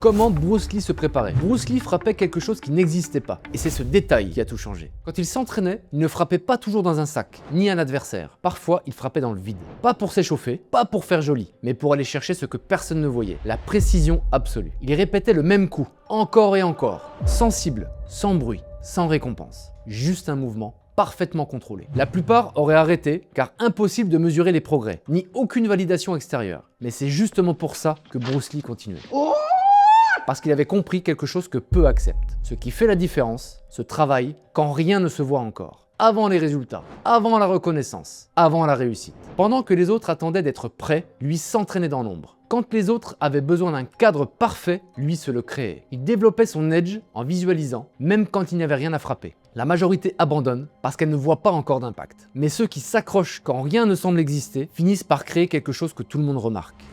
Comment Bruce Lee se préparait? Bruce Lee frappait quelque chose qui n'existait pas. Et c'est ce détail qui a tout changé. Quand il s'entraînait, il ne frappait pas toujours dans un sac, ni un adversaire. Parfois, il frappait dans le vide. Pas pour s'échauffer, pas pour faire joli, mais pour aller chercher ce que personne ne voyait. La précision absolue. Il répétait le même coup, encore et encore. Sans cible, sans bruit, sans récompense. Juste un mouvement parfaitement contrôlé. La plupart auraient arrêté, car impossible de mesurer les progrès, ni aucune validation extérieure. Mais c'est justement pour ça que Bruce Lee continuait. Parce qu'il avait compris quelque chose que peu acceptent. Ce qui fait la différence, ce travail, quand rien ne se voit encore. Avant les résultats, avant la reconnaissance, avant la réussite. Pendant que les autres attendaient d'être prêts, lui s'entraînait dans l'ombre. Quand les autres avaient besoin d'un cadre parfait, lui se le créait. Il développait son edge en visualisant, même quand il n'y avait rien à frapper. La majorité abandonne parce qu'elle ne voit pas encore d'impact. Mais ceux qui s'accrochent quand rien ne semble exister finissent par créer quelque chose que tout le monde remarque.